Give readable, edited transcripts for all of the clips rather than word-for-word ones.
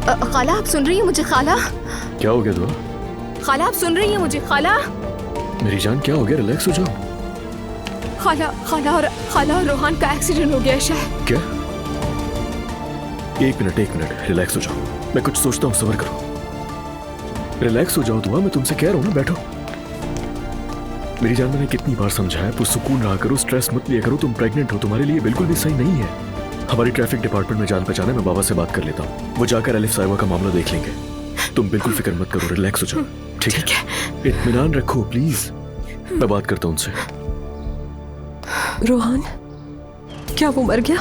खाला आप सुन रही हैं मुझे? खाला क्या हो गया दुआ? खाला आप सुन रही हैं मुझे? खाला मेरी जान क्या हो गया? रिलैक्स हो जाओ। खाला और रोहान का एक्सीडेंट हो गया है शायद। क्या? एक मिनट रिलैक्स हो जाओ। मैं कुछ सोचता हूँ, सब्र करो। रिलैक्स हो जाओ दुआ, मैं तुमसे कह रहा हूँ ना, बैठो। मेरी जान, मैंने कितनी बार समझाया, पुरसुकून रहा करो, स्ट्रेस मत लिया करो। तुम प्रेग्नेंट हो, तुम्हारे लिए बिल्कुल भी सही नहीं है। हमारी ट्रैफिक डिपार्टमेंट में जान पहचान है, मैं बाबा से बात कर लेता हूँ। वो जाकर एलिफ साहिबा का मामला देख लेंगे। तुम बिल्कुल फिक्र मत करो, रिलैक्स हो जाओ। ठीक है? इत्मीनान रखो प्लीज। मैं बात करता हूँ उनसे। रोहान, क्या वो मर गया?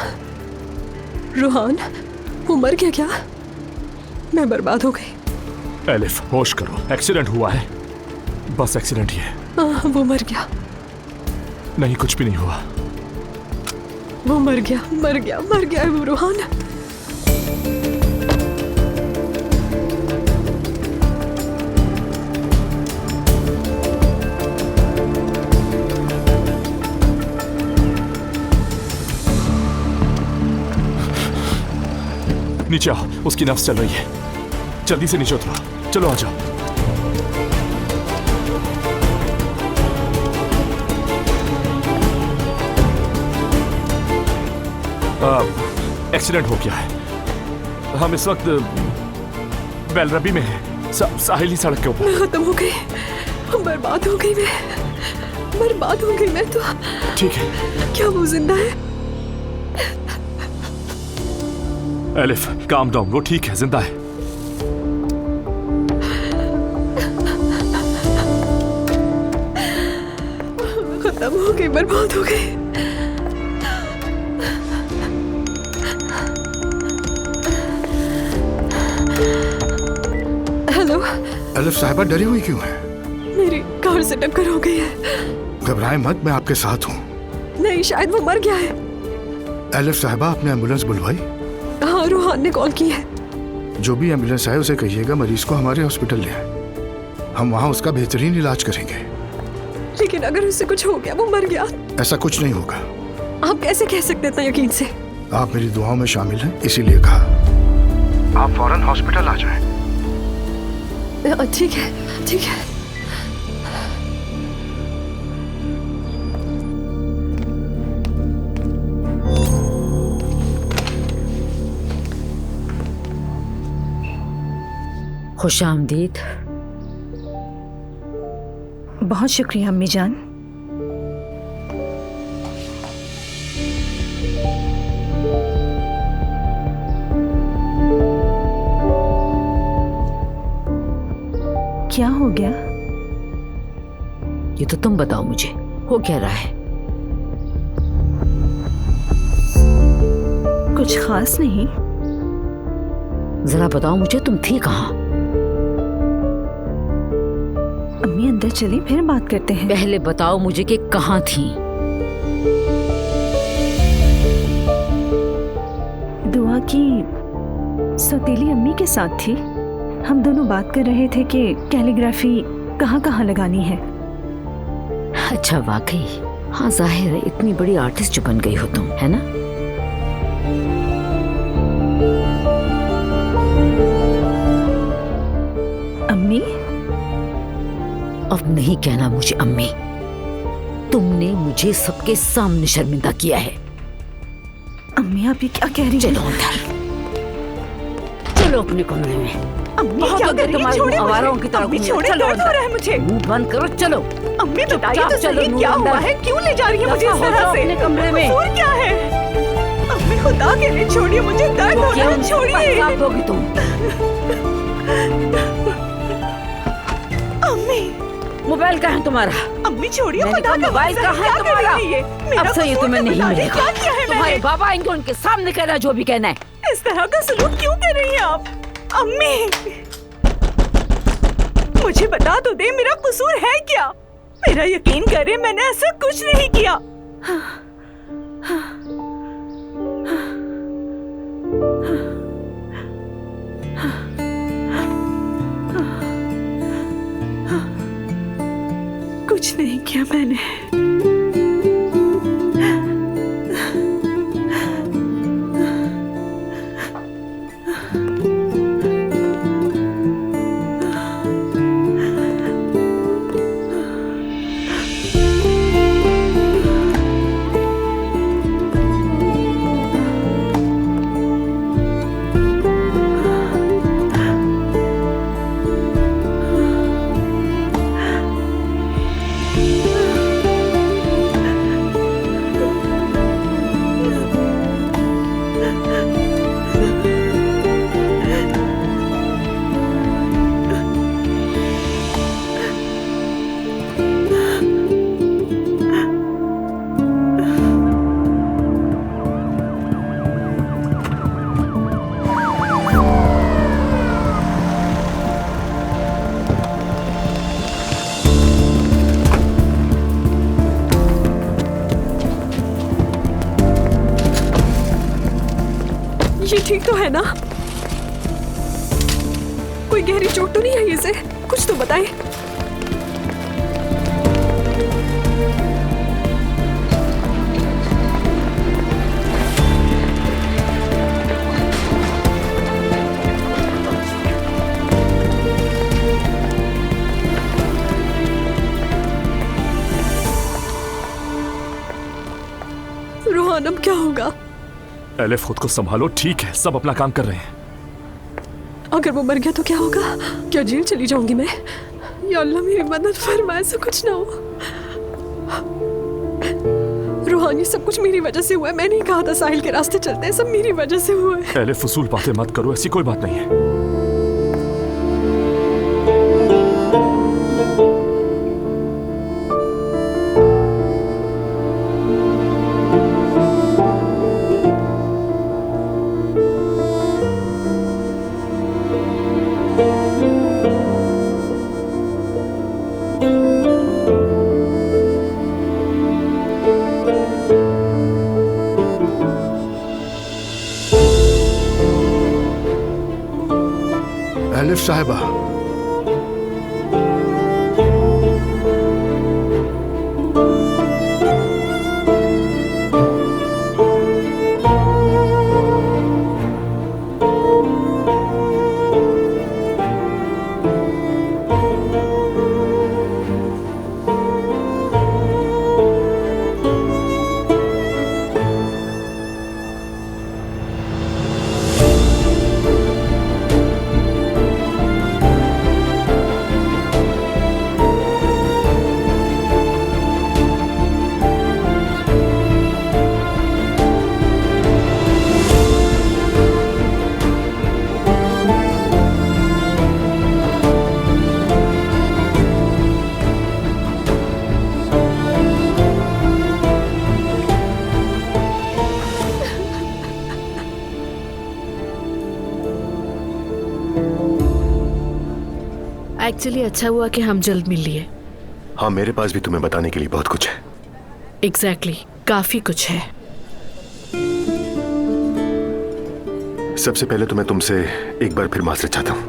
रोहान, वो मर गया क्या? मैं बर्बाद हो गई। एलिफ, होश करो, एक्सीडेंट हुआ है, बस एक्सीडेंट ही है। वो मर गया। नहीं, कुछ भी नहीं हुआ। वो मर गया है वो रोहान। नीचे आओ, उसकी नफ्स चल रही है। जल्दी से नीचे उतरो। चलो आ जाओ। एक्सीडेंट हो गया है। हम इस वक्त बेलरबी में हैं, साहिली सड़क के ऊपर। मैं खत्म हो गई, बर्बाद हो गई मैं तो। ठीक है। क्या वो जिंदा है? एलिफ, काम डाउन, वो ठीक है, जिंदा है। खत्म हो गई, बर्बाद हो गई। हेलो। एलिफ साहिबा डरी हुई क्यों है? मेरी कार से टक्कर हो गई है। घबराएं मत, मैं आपके साथ हूँ। नहीं, शायद वो मर गया है। एलिफ साहिबा, आपने एम्बुलेंस बुलवाई? हाँ, रोहान ने कॉल की है। जो भी एम्बुलेंस आए उसे कहिएगा मरीज को हमारे हॉस्पिटल ले आए। हम वहाँ उसका बेहतरीन इलाज करेंगे। लेकिन अगर उससे कुछ हो गया, वो मर गया? ऐसा कुछ नहीं होगा। आप कैसे कह सकते इतना यकीन से? आप मेरी दुआओं में शामिल हैं, इसीलिए कहा। आप फौरन हॉस्पिटल आ जाएं। ठीक है, ठीक है। खुश आमदीद। बहुत शुक्रिया अम्मी जान। क्या हो गया? ये तो तुम बताओ मुझे, हो क्या रहा है? कुछ खास नहीं। जरा बताओ मुझे, तुम थी कहाँ? अम्मी अंदर चली, फिर बात करते हैं। पहले बताओ मुझे कि कहाँ थी? दुआ की सौतेली अम्मी के साथ थी। हम दोनों बात कर रहे थे कि कैलीग्राफी कहाँ कहाँ लगानी है। अच्छा, वाकई? हाँ, जाहिर है इतनी बड़ी आर्टिस्ट जो बन गई हो तुम, है ना? अम्मी? अब नहीं कहना मुझे अम्मी। तुमने मुझे सबके सामने शर्मिंदा किया है। अम्मी आप ये क्या कह रही हैं? चलो अंदर, चलो अपने कमरे में। अम्मी क्या कर रही है? छोड़िए आवारों की तरह अम्मी, घूमो। छोड़िए, चलो दर्द हो रहा है मुझे। मुंह बंद करो, चलो। अम्मी बताइए तो चलो, सही, क्या हुआ है? क्यों ले जा रही है मुझे इस तरह से? अपने कमरे में। कसूर क्या है? अम्मी खुदा के लिए छोड़िए मुझे, दर्द हो रहा है, छोड़िए। होगी तुम। अम्मी, मोबाइल कहाँ है तुम्हारा? अम्मी छोड़िए, मैंने खुदा कहा का मोबाइल वास्ता, कहाँ है क्या कर तुम्हारा? रही है ये? अब से ये तुम्हें नहीं मिलेगा। क्या किया है तुम्हारे मैंने? बाबा आएंगे, उनके सामने कहना जो भी कहना है। इस तरह का सलूक क्यों कर रही हैं आप? अम्मी मुझे बता तो दे, मेरा कसूर है क्या? मेरा यकीन करे, मैंने ऐसा कुछ नहीं किया। कुछ नहीं किया मैंने। तो है ना? कोई गहरी चोट तो नहीं है इसे? कुछ तो बताएं। रोहान, अब क्या होगा? एलिफ, खुद को संभालो। ठीक है, सब अपना काम कर रहे हैं। अगर वो मर गया तो क्या होगा? क्या जेल चली जाऊंगी मैं? या अल्लाह मेरी मदद फरमा, ऐसा कुछ ना हो। रोहान, ये सब कुछ मेरी वजह से हुआ है। मैंने ही कहा था साहिल के रास्ते चलते हैं, सब मेरी वजह से हुआ है। एलिफ, फजूल बातें मत करो, ऐसी कोई बात नहीं है। एलिफ साहिबा, एक्चुअली अच्छा हुआ कि हम जल्द मिल लिए। हाँ, मेरे पास भी तुम्हें बताने के लिए बहुत कुछ है। एग्जैक्टली, काफी कुछ है। सबसे पहले तो मैं तुमसे एक बार फिर माफी चाहता हूँ।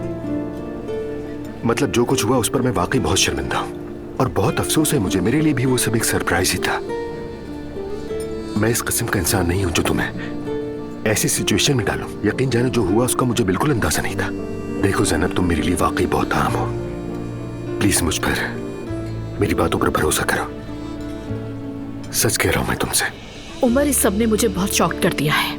मतलब जो कुछ हुआ उस पर मैं वाकई बहुत शर्मिंदा हूँ और बहुत अफसोस है मुझे। मेरे लिए भी वो सब एक सरप्राइज ही था। मैं इस किस्म का इंसान नहीं हूं जो तुम्हें ऐसी सिचुएशन में डालूं। यकीन जाने जो हुआ उसका मुझे बिल्कुल अंदाजा नहीं था। देखो ज़ैनब, तुम मेरे लिए वाकई बहुत अहम हो। प्लीज मुझ पर, मेरी बातों पर भरोसा करो। सच कह रहा हूं मैं तुमसे। उमर, इस सब ने मुझे बहुत शॉक कर दिया है।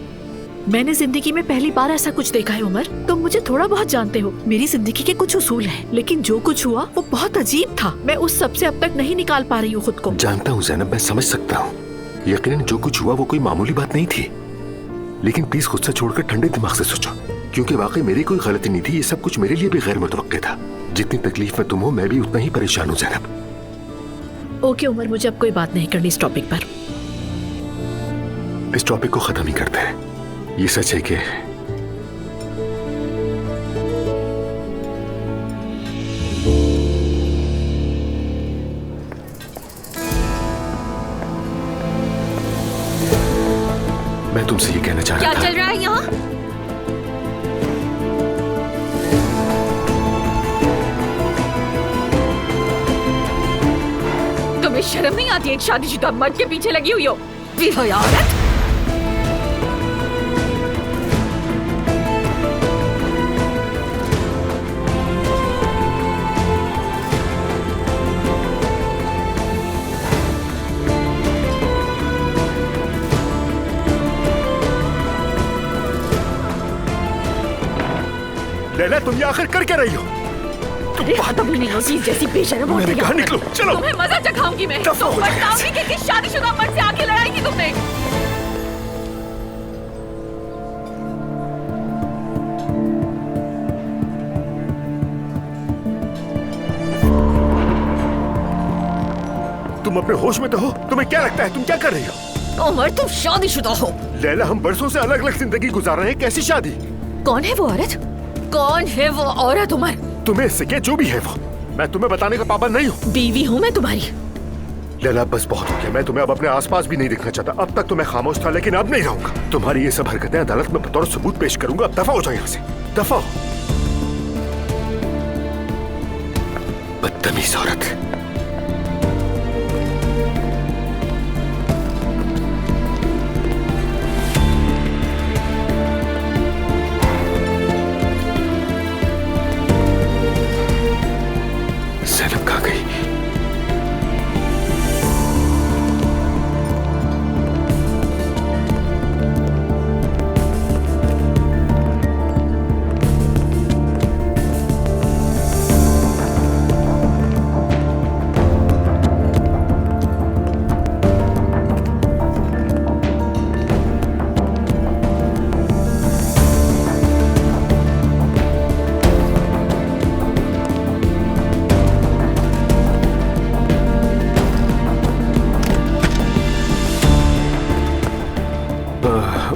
मैंने जिंदगी में पहली बार ऐसा कुछ देखा है। उमर, तुम मुझे थोड़ा बहुत जानते हो। मेरी जिंदगी के कुछ उसूल हैं, लेकिन जो कुछ हुआ वो बहुत अजीब था। मैं उस सब से अब तक नहीं निकाल पा रही हूँ खुद को। जानता हूँ ज़ैनब, मैं समझ सकता हूँ। यकीनन जो कुछ हुआ वो कोई मामूली बात नहीं थी, लेकिन प्लीज गुस्सा छोड़कर ठंडे दिमाग से सोचो, क्योंकि वाकई मेरी कोई गलती नहीं थी। ये सब कुछ मेरे लिए भी गैर मुतवक्के था। जितनी तकलीफ में तुम हो, मैं भी उतना ही परेशान हूँ ज़ैनब। ओके उमर, मुझे अब कोई बात नहीं करनी इस टॉपिक पर। इस टॉपिक को खत्म ही करते हैं। ये सच है कि मैं तुमसे ये कहना चाह रहा था। क्या चल रहा है यहाँ? तुम्हें शर्म नहीं आती? एक शादीशुदा मर्द के पीछे लगी हुई हो, बेहया औरत। लैला, तुम ये आखिर कर क्या रही हो? अरे कभी नहीं होती जैसी बेशर्म होती है। कहा निकलो, चलो। तुम्हें मजा चखाऊंगी मैं। दफा हो जाए। बताऊंगी कि किस शादीशुदा मर्द से आके लड़ाई की तुमने। तुम अपने होश में तो हो? तुम्हें क्या लगता है तुम क्या कर रही हो? उमर, तुम शादीशुदा हो। लैला, हम बरसों से अलग अलग जिंदगी गुजार रहे हैं, कैसी शादी? कौन है वो औरत? कौन है वो औरत उमर? तुम्हें इससे क्या, जो भी है वो। मैं तुम्हें बताने का पाबंद नहीं हूँ। बीवी हूँ मैं तुम्हारी। लैला बस बहुत हो गया। मैं तुम्हें अब अपने आसपास भी नहीं दिखना चाहता। अब तक तो मैं खामोश था, लेकिन अब नहीं रहूंगा। तुम्हारी ये सब हरकतें अदालत में बतौर सबूत पेश करूंगा। अब दफा हो जाओ यहाँ से, दफा हो। बदतमीज औरत। ज़ैनब कहाँ गई?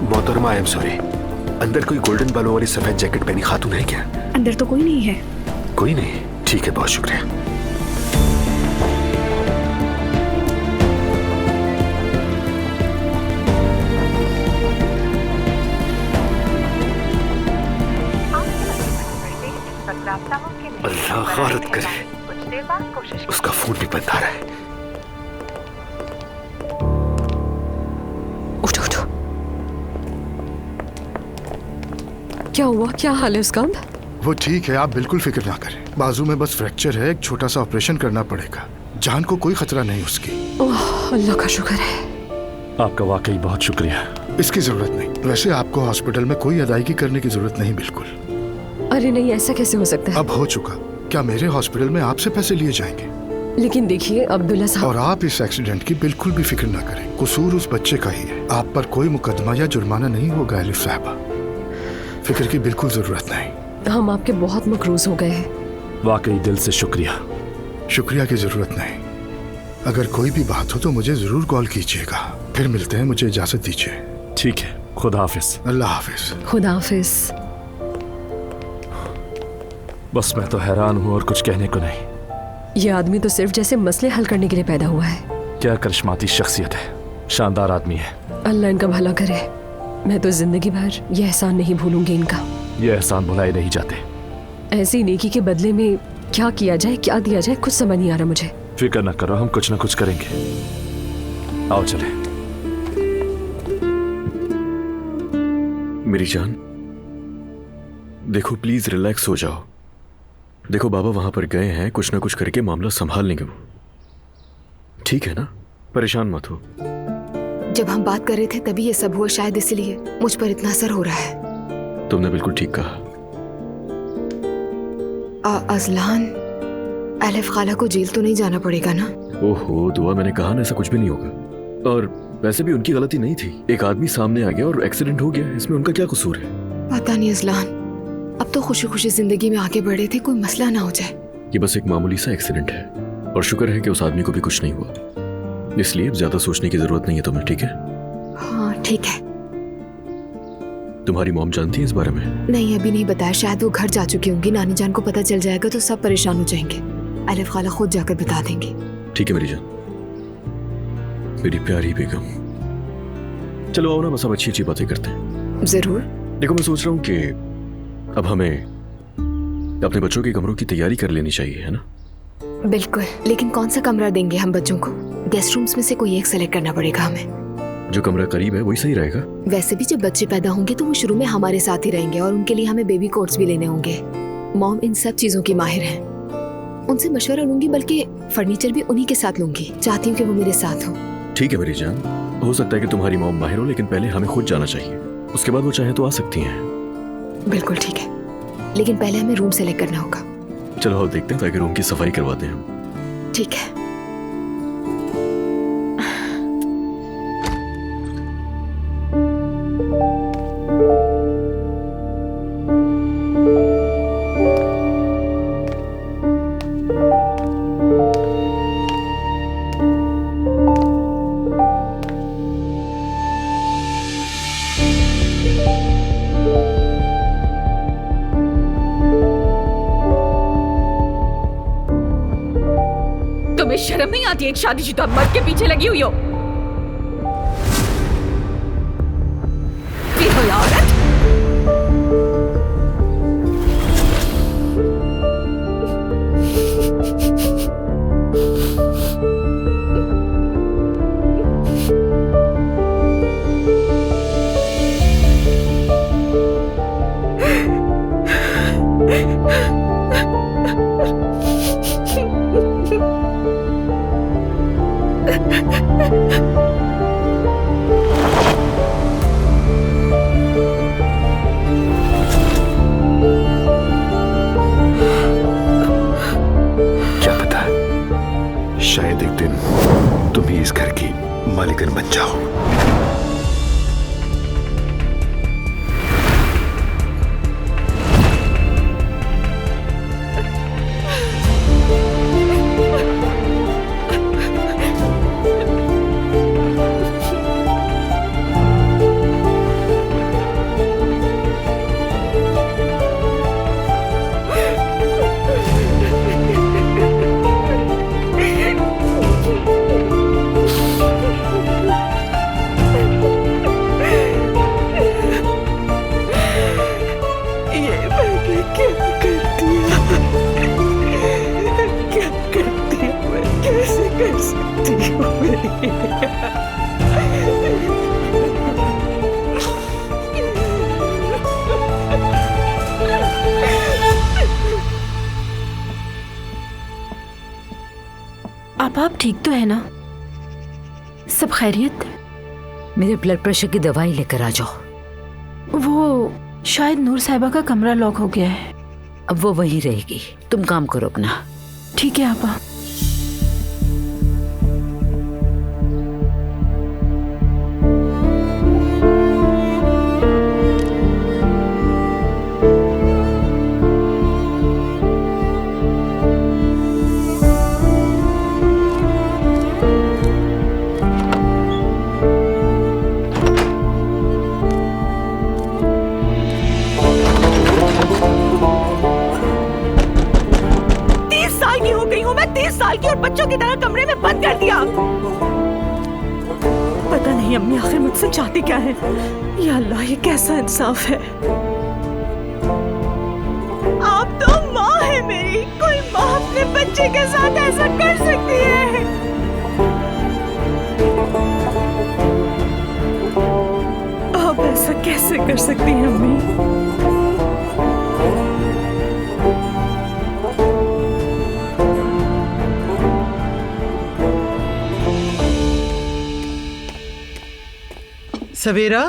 मोहतरमा, आई एम सॉरी। अंदर कोई गोल्डन बालों वाली सफेद जैकेट पहनी खातून है क्या? अंदर तो कोई नहीं है। कोई नहीं? ठीक है, बहुत शुक्रिया। अल्लाह गारत करे, उसका फोन भी बंद आ रहा है। उठो उठो। क्या हुआ? क्या हाल है उसका? वो ठीक है, आप बिल्कुल फिक्र ना करें। बाजू में बस फ्रैक्चर है, एक छोटा सा ऑपरेशन करना पड़ेगा। जान को कोई खतरा नहीं उसकी। ओह, अल्लाह का शुक्र है। आपका वाकई बहुत शुक्रिया। इसकी जरूरत नहीं। वैसे आपको हॉस्पिटल में कोई अदायगी करने की जरूरत नहीं, बिल्कुल। अरे नहीं, ऐसा कैसे हो सकता है? अब हो चुका। क्या मेरे हॉस्पिटल में आपसे पैसे लिए जाएंगे? लेकिन देखिए अब्दुल्ला साहब। और आप इस एक्सीडेंट की बिल्कुल भी फिक्र ना करें। कसूर उस बच्चे का ही है। आप पर कोई मुकदमा या जुर्माना नहीं होगा एलिफ साहबा। फिक्र की बिल्कुल जरूरत नहीं। हम आपके बहुत मकरूज हो गए हैं। वाकई दिल से शुक्रिया। शुक्रिया की जरूरत नहीं। अगर कोई भी बात हो तो मुझे जरूर कॉल कीजिएगा। फिर मिलते हैं, मुझे इजाजत दीजिए। ठीक है, खुदा हाफिज। अल्लाह हाफिज। खुदा हाफिज। बस मैं तो हैरान हूँ और कुछ कहने को नहीं। ये आदमी तो सिर्फ जैसे मसले हल करने के लिए पैदा हुआ है। क्या करिश्माती शख्सियत है, शानदार आदमी है। अल्लाह इनका भला करे। मैं तो जिंदगी भर ये एहसान नहीं भूलूंगी इनका। ये एहसान भुलाए नहीं जाते। ऐसी नेकी के बदले में क्या किया जाए, क्या दिया जाए, कुछ समझ नहीं आ रहा मुझे। फिक्र न करो, हम कुछ न कुछ करेंगे। आओ चले। मेरी जान, देखो प्लीज रिलैक्स हो जाओ। देखो बाबा वहां पर गए हैं, कुछ ना कुछ करके मामला संभाल लेंगे वो। ठीक है ना? परेशान मत हो। जब हम बात कर रहे थे तभी ये सब हुआ, शायद इसलिए मुझ पर इतना असर हो रहा है। तुमने बिल्कुल ठीक कहा। अजलान, एलिफ खाला को जेल तो नहीं जाना पड़ेगा ना? ओहो दुआ, मैंने कहा ना ऐसा कुछ भी नहीं होगा। और वैसे भी उनकी गलती नहीं थी। एक आदमी सामने आ गया और एक्सीडेंट हो गया, इसमें उनका क्या कसूर है? पता नहीं अजलान, अब तो खुशी खुशी जिंदगी में आगे बढ़े थे, कोई मसला ना हो जाए। ये बस एक मामूली सा एक्सीडेंट है और शुक्र है कि उस आदमी को भी कुछ नहीं हुआ। इसलिए अब ज्यादा सोचने की जरूरत नहीं है तुम्हें, ठीक है? हाँ ठीक है। तुम्हारी मॉम जानती है इस बारे में? नहीं, अभी नहीं बताया। शायद वो घर जा चुकी होंगी। नानी जान को पता चल जाएगा तो सब परेशान हो जाएंगे। एलिफ खाला खुद जाकर बता देंगे। ठीक है मेरी जान, मेरी प्यारी बेगम। चलो आओ ना, बस अब अच्छी अच्छी बातें करते हैं। जरूर। देखो मैं सोच रहा हूँ कि अब हमें अपने बच्चों के कमरों की तैयारी कर लेनी चाहिए, है ना? बिल्कुल, लेकिन कौन सा कमरा देंगे हम बच्चों को? गेस्ट रूम्स में से कोई एक सेलेक्ट करना पड़ेगा हमें। जो कमरा करीब है वही सही रहेगा। वैसे भी जब बच्चे पैदा होंगे तो वो शुरू में हमारे साथ ही रहेंगे और उनके लिए हमें बेबी कोट्स भी लेने होंगे। मॉम इन सब चीजों की माहिर हैं। उनसे मशवरा लूंगी, बल्कि फर्नीचर भी उन्हीं के साथ लूंगी। चाहती हूँ कि वो मेरे साथ हो। ठीक है मेरी जान, हो सकता है कि तुम्हारी मॉम माहिर हो, लेकिन पहले हमें खुद जाना चाहिए। उसके बाद वो चाहे तो आ सकती हैं। बिल्कुल ठीक है, लेकिन पहले हमें रूम सेलेक्ट करना होगा। चलो आओ देखते हैं, ताकि रूम की सफाई करवाते हैं हम। ठीक है। तुम्हें शर्म नहीं आती? एक शादीशुदा मर्द के पीछे लगी हुई हो। बेहुदा औरत। क्या पता, शायद एक दिन तुम ही इस घर की मालिकन बन जाओ। आप ठीक तो है ना? सब खैरियत? मेरे ब्लड प्रेशर की दवाई लेकर आ जाओ। वो शायद नूर साहिबा का कमरा लॉक हो गया है। अब वो वहीं रहेगी, तुम काम करो अपना। ठीक है आपा। बच्चों की तरह कमरे में बंद कर दिया। पता नहीं अम्मी आखिर मुझसे चाहती क्या है। या अल्लाह, ये कैसा इंसाफ है। आप तो माँ है मेरी। कोई माँ अपने बच्चे के साथ ऐसा कर सकती है? आप ऐसा कैसे कर सकती हैं अम्मी? सवेरा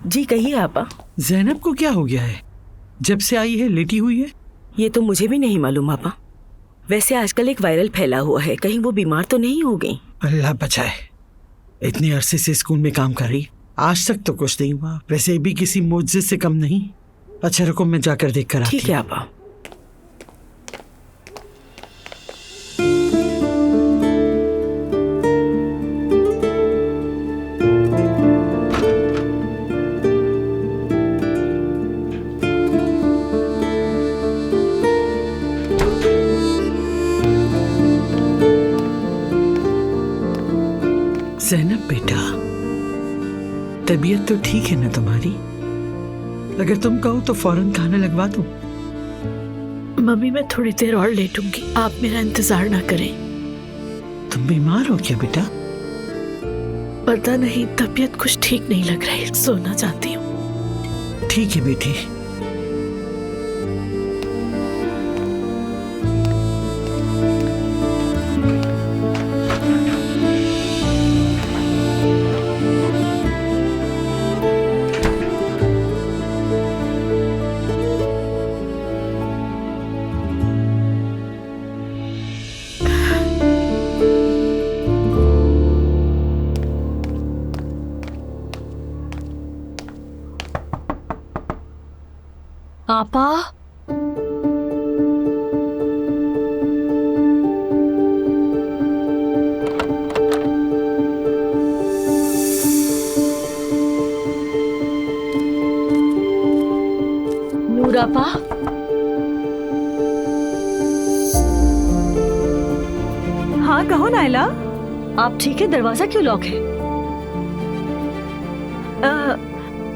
जी कहिए आपा। ज़ैनब को क्या हो गया है? जब से आई है लेटी हुई है। ये तो मुझे भी नहीं मालूम आपा। वैसे आजकल एक वायरल फैला हुआ है, कहीं वो बीमार तो नहीं हो गई? अल्लाह बचाए। इतने अरसे से स्कूल में काम कर रही, आज तक तो कुछ नहीं हुआ। वैसे भी किसी मुआजिज़े से कम नहीं। अच्छा रुको, मैं जाकर देख कर आती हूँ। ठीक है आपा। ज़ैनब बेटा, तबीयत तो ठीक है ना तुम्हारी? अगर तुम कहो तो फौरन खाना लगवा दूं। मम्मी मैं थोड़ी देर और लेटूंगी, आप मेरा इंतजार ना करें। तुम बीमार हो क्या बेटा? पता नहीं, तबीयत कुछ ठीक नहीं लग रही, सोना चाहती हूँ। ठीक है बेटी। आपा, नूर आपा, हाँ कहो नायला। आप ठीक है? दरवाजा क्यों लॉक है?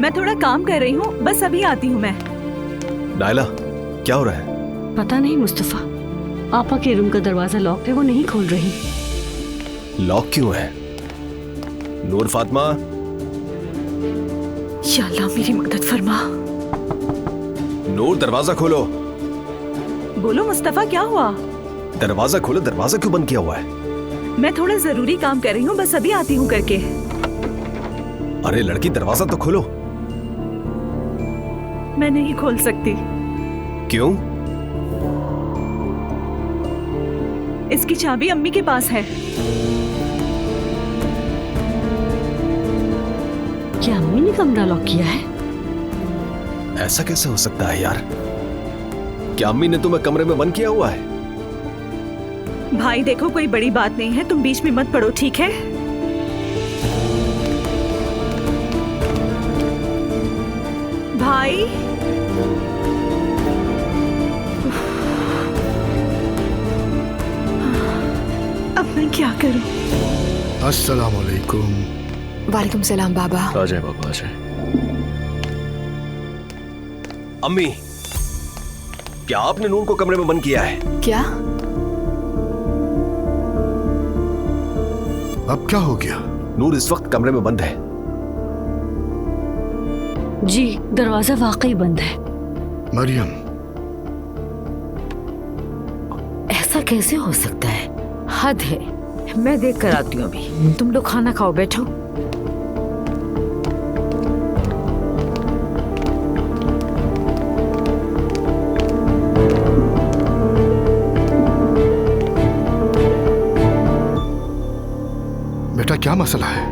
मैं थोड़ा काम कर रही हूँ, बस अभी आती हूँ मैं। नायला, क्या हो रहा है? पता नहीं मुस्तफा, आपा के रूम का दरवाजा लॉक है, वो नहीं खोल रही। लॉक क्यों है? नूर फातिमा। या अल्लाह मेरी मदद फरमा। नूर, दरवाजा खोलो। बोलो मुस्तफा, क्या हुआ? दरवाजा खोलो। दरवाजा क्यों बंद किया हुआ है? मैं थोड़ा जरूरी काम कर रही हूँ, बस अभी आती हूँ करके। अरे लड़की, दरवाजा तो खोलो। मैं नहीं खोल सकती। क्यों? इसकी चाबी अम्मी के पास है। क्या अम्मी ने कमरा लॉक किया है? ऐसा कैसे हो सकता है यार? क्या अम्मी ने तुम्हें कमरे में बंद किया हुआ है? भाई देखो, कोई बड़ी बात नहीं है, तुम बीच में मत पड़ो, ठीक है? भाई अब मैं क्या करूं? अस्सलाम वालेकुम। वालेकुम सलाम बाबा। आ जाए बाबा, आ जाए। अम्मी, क्या आपने नूर को कमरे में बंद किया है? क्या? अब क्या हो गया? नूर इस वक्त कमरे में बंद है। जी, दरवाजा वाकई बंद है। मरियम, ऐसा कैसे हो सकता है? हद है। मैं देख कर आती हूँ अभी। तुम लोग खाना खाओ, बैठो। बेटा क्या मसला है?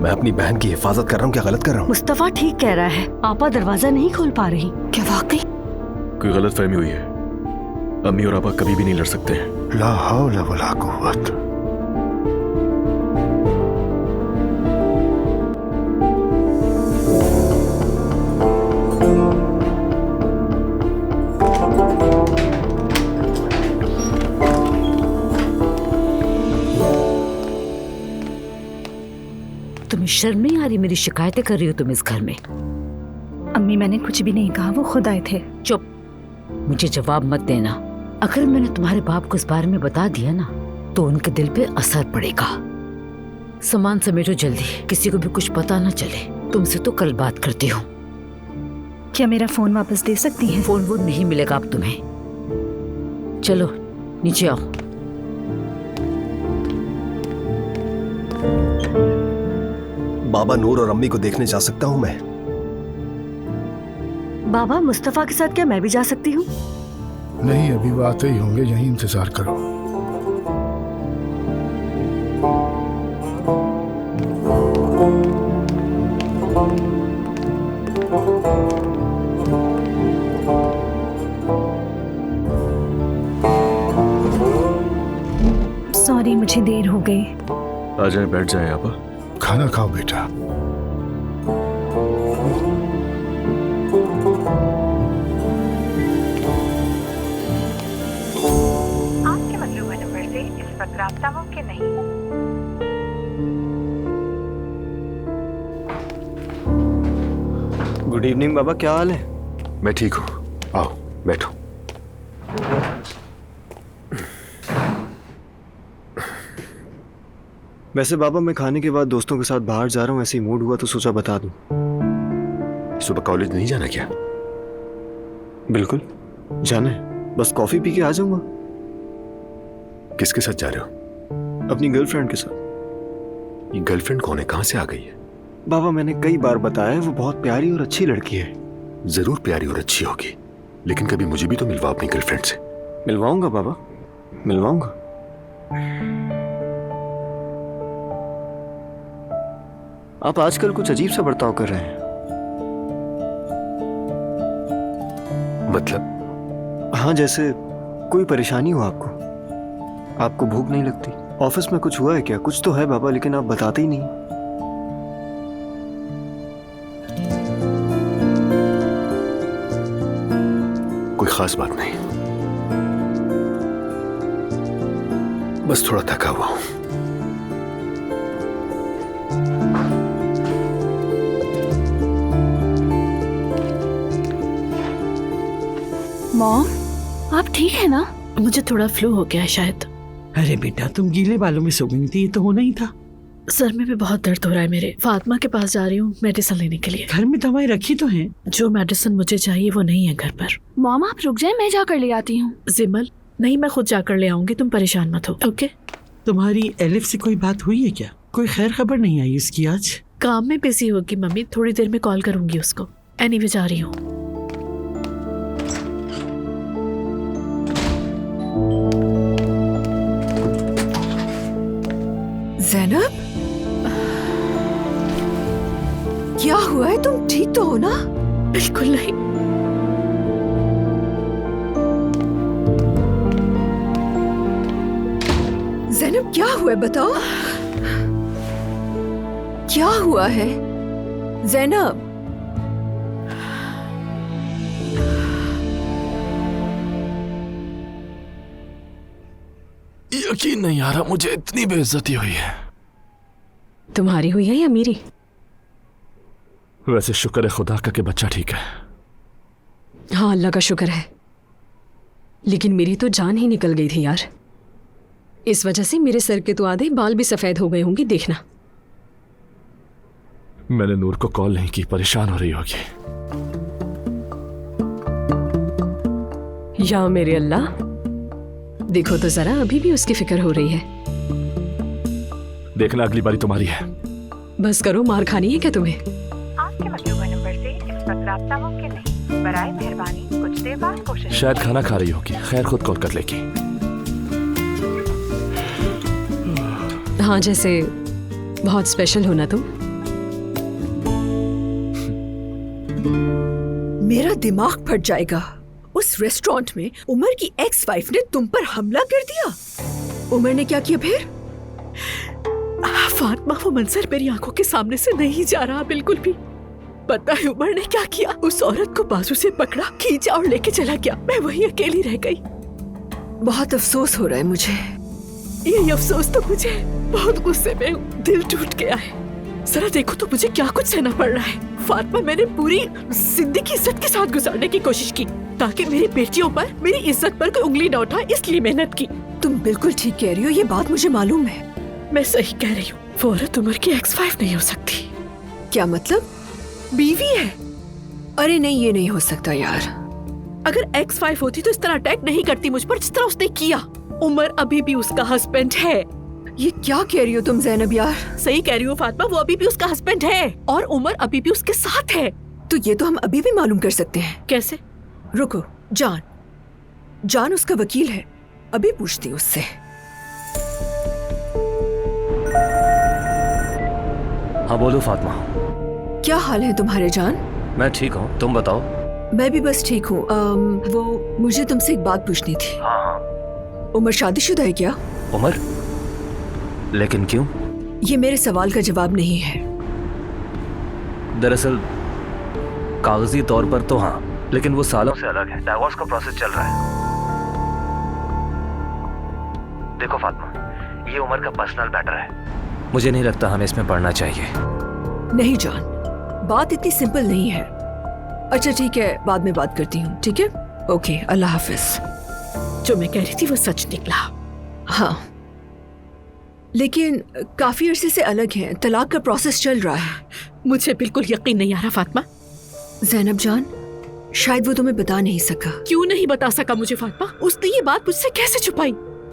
मैं अपनी बहन की हिफाजत कर रहा हूँ, क्या गलत कर रहा हूँ? मुस्तफा ठीक कह रहा है, आपा दरवाजा नहीं खोल पा रही। क्या वाकई? कोई गलत फहमी हुई है। अम्मी और आपा कभी भी नहीं लड़ सकते हैं। ला हौला वला कुव्वत। तुम्हें शर्म नहीं आ रही? मेरी शिकायतें कर रही हो तुम इस घर में। अम्मी मैंने कुछ भी नहीं कहा, वो खुद आए थे। चुप, मुझे जवाब मत देना। अगर मैंने तुम्हारे बाप को इस बारे में बता दिया ना, तो उनके दिल पे असर पड़ेगा। सामान समेटो जल्दी, किसी को भी कुछ पता ना चले। तुमसे तो कल बात करती हूँ। क्या मेरा फोन वापस दे सकती हैं? फोन वो नहीं मिलेगा अब तुम्हें। चलो नीचे आओ। बाबा, नूर और अम्मी को देखने जा सकता हूँ मैं? बाबा, मुस्तफा के साथ क्या मैं भी जा सकती हूँ? नहीं, अभी वो आते ही होंगे, यहीं इंतजार करो। सॉरी, मुझे देर हो गई। आ जाए, बैठ जाए आपा। खाना खाओ बेटा। आपके मतलूबा नंबर से इस वक्त राब्ता मुमकिन नहीं। गुड इवनिंग बाबा, क्या हाल है? मैं ठीक हूँ, आओ बैठो। वैसे बाबा, मैं खाने के बाद दोस्तों के साथ बाहर जा रहा हूँ, ऐसे ही मूड हुआ तो सोचा बता दूं। सुबह कॉलेज नहीं जाना क्या? बिल्कुल जाना है, बस कॉफी पी के आ जाऊंगा। किसके साथ जा रहे हो? अपनी गर्लफ्रेंड के साथ। ये गर्लफ्रेंड कौन है, कहाँ से आ गई है? बाबा, मैंने कई बार बताया है, वो बहुत प्यारी और अच्छी लड़की है। जरूर प्यारी और अच्छी होगी, लेकिन कभी मुझे भी तो मिलवाओ अपनी गर्लफ्रेंड से। मिलवाऊंगा बाबा, मिलवाऊंगा। आप आजकल कुछ अजीब सा बर्ताव कर रहे हैं। मतलब? हाँ, जैसे कोई परेशानी हो आपको। आपको भूख नहीं लगती? ऑफिस में कुछ हुआ है क्या? कुछ तो है बाबा, लेकिन आप बताते ही नहीं। कोई खास बात नहीं। बस थोड़ा थका हुआ हूं। मॉम, आप ठीक है ना? मुझे थोड़ा फ्लू हो गया है शायद। अरे बेटा, तुम गीले बालों में सो गई थी, ये तो होना ही था। सर में भी बहुत दर्द हो रहा है मेरे। फातिमा के पास जा रही हूँ मेडिसिन लेने के लिए। घर में दवाई रखी तो है। जो मेडिसिन मुझे चाहिए वो नहीं है घर पर। मॉम आप रुक जाए, मैं जाकर ले आती हूँ। जिमल, नहीं, मैं खुद जाकर ले आऊंगी, तुम परेशान मत हो। ओके? तुम्हारी एलिफ से कोई बात हुई है क्या? कोई खैर खबर नहीं आई उसकी आज? काम में बिजी होगी मम्मी, थोड़ी देर में कॉल करूंगी उसको। एनीवे जा रही हूँ। ज़ैनब, क्या हुआ है? तुम ठीक तो हो ना? बिल्कुल नहीं। ज़ैनब क्या हुआ है बताओ? क्या हुआ है ज़ैनब? यकीन नहीं आ रहा, मुझे इतनी बेइज्जती हुई है। तुम्हारी हुई है या मेरी? वैसे शुक्र है खुदा का कि बच्चा ठीक है। हाँ, अल्लाह का शुक्र है, लेकिन मेरी तो जान ही निकल गई थी यार। इस वजह से मेरे सर के तो आधे बाल भी सफेद हो गए होंगे, देखना। मैंने नूर को कॉल नहीं की, परेशान हो रही होगी। या मेरे अल्लाह, देखो तो जरा, अभी भी उसकी फिक्र हो रही है। देखना अगली बारी तुम्हारी है। बस करो, मार खानी है क्या तुम्हें? आपके मतलूबा नंबर से इस वक्त राब्ता मुमकिन नहीं। बराए मेहरबानी कुछ देर बाद कोशिश। शायद खाना खा रही होगी। खैर, खुद कॉल कर लेगी। हाँ, जैसे बहुत स्पेशल हो ना तुम। मेरा दिमाग फट जाएगा। उस रेस्टोरेंट में उमर की एक्स वाइफ ने तुम पर हमला कर दिया। उमर ने क्या किया फिर? फातिमा, वो मंजर मेरी आंखों के सामने से नहीं जा रहा बिल्कुल भी। पता है उमर ने क्या किया? उस औरत को बाजू से पकड़ा, खींचा और लेके चला गया। मैं वहीं अकेली रह गई। बहुत अफसोस हो रहा है मुझे। यही अफसोस तो मुझे। बहुत गुस्से में हूँ, दिल टूट गया है। जरा देखो तो मुझे क्या कुछ सहना पड़ रहा है। फातिमा, मैंने पूरी जिंदगी इज्जत के साथ गुजारने की कोशिश की ताकि मेरी बेटियों पर, मेरी इज्जत पर कोई उंगली न उठाए, इसलिए मेहनत की। तुम बिल्कुल ठीक कह रही हो, ये बात मुझे मालूम है। मैं सही कह रही हूँ। वो औरत उमर की एक्स वाइफ नहीं हो सकती। क्या मतलब? बीवी है? अरे नहीं, ये नहीं हो सकता यार। अगर एक्स वाइफ होती तो इस तरह अटैक नहीं करती मुझ पर जिस तरह उसने किया। उमर अभी भी उसका हस्बैंड है। ये क्या कह रही हो तुम ज़ैनब यार? सही कह रही हो फातिमा, वो अभी भी उसका हस्बैंड है और उमर अभी भी उसके साथ है। तो ये तो हम अभी भी मालूम कर सकते हैं। कैसे? रुको, जान उसका वकील है, अभी पूछती हूँ उससे। हाँ बोलो फातिमा। क्या हाल है तुम्हारे जान? मैं ठीक हूँ, तुम बताओ। मैं भी बस ठीक हूँ। वो मुझे तुमसे एक बात पूछनी थी। हाँ। उमर शादीशुदा है क्या? उमर? लेकिन क्यों? ये मेरे सवाल का जवाब नहीं है। दरअसल कागजी तौर पर तो हाँ, लेकिन वो सालों से अलग है। डाइवोर्स का प्रोसेस चल रहा है। देखो फातिमा, ये उमर का पर्सनल मैटर है। मुझे नहीं लगता हमें इसमें पढ़ना चाहिए। नहीं जान, बात इतनी सिंपल नहीं है। अच्छा ठीक है, बाद में बात करती हूँ, ठीक है? ओके, अल्लाह हाफिज। जो मैं कह रही थी वो सच निकला। हाँ, लेकिन काफी अरसे से अलग हैं। तलाक का प्रोसेस चल रहा है। मुझे बिल्कुल यकीन नहीं आ रहा फातिमा। ज़ैनब जान, शायद वो तुम्हें बता नहीं सका। क्यों नहीं बता सका मुझे फातिमा? उसने ये बात मुझसे कैसे छुपाई?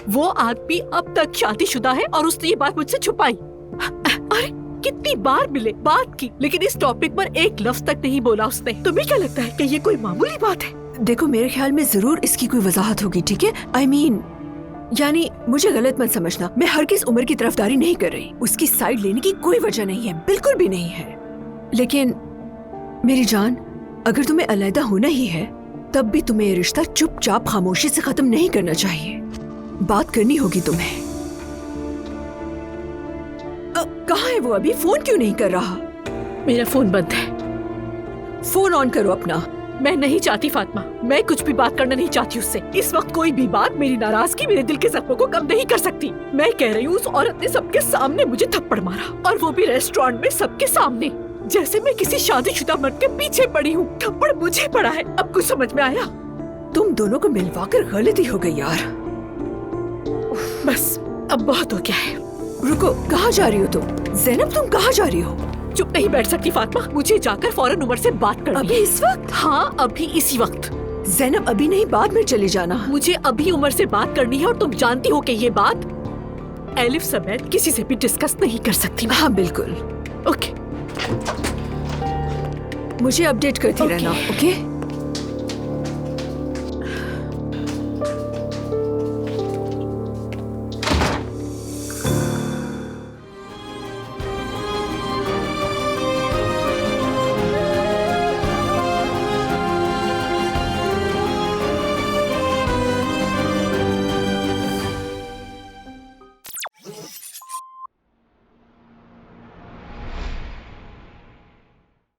वो आदमी अब तक शादीशुदा है और उसने ये बात मुझसे छुपाई। अरे कितनी बार मिले, बात की, लेकिन इस टॉपिक पर एक लफ्ज तक नहीं बोला उसने। तुम्हें क्या लगता है कि ये कोई मामूली बात है? देखो, मेरे ख्याल में जरूर इसकी कोई वजाहत होगी, ठीक है? I mean, यानी मुझे गलत मत समझना, मैं हर किस उम्र की तरफदारी नहीं कर रही। उसकी साइड लेने की कोई वजह नहीं है, बिल्कुल भी नहीं है। लेकिन मेरी जान, अगर तुम्हें अलहदा होना ही है, तब भी तुम्हें ये रिश्ता चुपचाप खामोशी से खत्म नहीं करना चाहिए। बात करनी होगी तुम्हें। कहाँ है वो? अभी फोन क्यों नहीं कर रहा? मेरा फोन बंद है। फोन ऑन करो अपना। मैं नहीं चाहती फातिमा, मैं कुछ भी बात करना नहीं चाहती उससे। इस वक्त कोई भी बात मेरी नाराजगी, मेरे दिल के जख्मों को कम नहीं कर सकती। मैं कह रही हूँ उस औरत ने सबके सामने मुझे थप्पड़ मारा, और वो भी रेस्टोरेंट में सबके सामने, जैसे मैं किसी शादीशुदा मर्द के पीछे पड़ी हूँ। थप्पड़ मुझे पड़ा है। अब कुछ समझ में आया? तुम दोनों को मिलवाकर गलती हो गई यार। बस अब बहुत हो गया है। रुको, कहाँ जा रही हो तुम? ज़ैनब, तुम कहाँ जा रही हो? चुप नहीं बैठ सकती फातिमा, मुझे जाकर फौरन उमर से बात करनी है। अभी इस वक्त? हाँ, अभी इसी वक्त। ज़ैनब, अभी नहीं, बाद में चले जाना। मुझे अभी उमर से बात करनी है, और तुम जानती हो कि ये बात एलिफ समेत किसी से भी डिस्कस नहीं कर सकती। हाँ बिल्कुल। ओके, मुझे अपडेट करती रहना, ओके?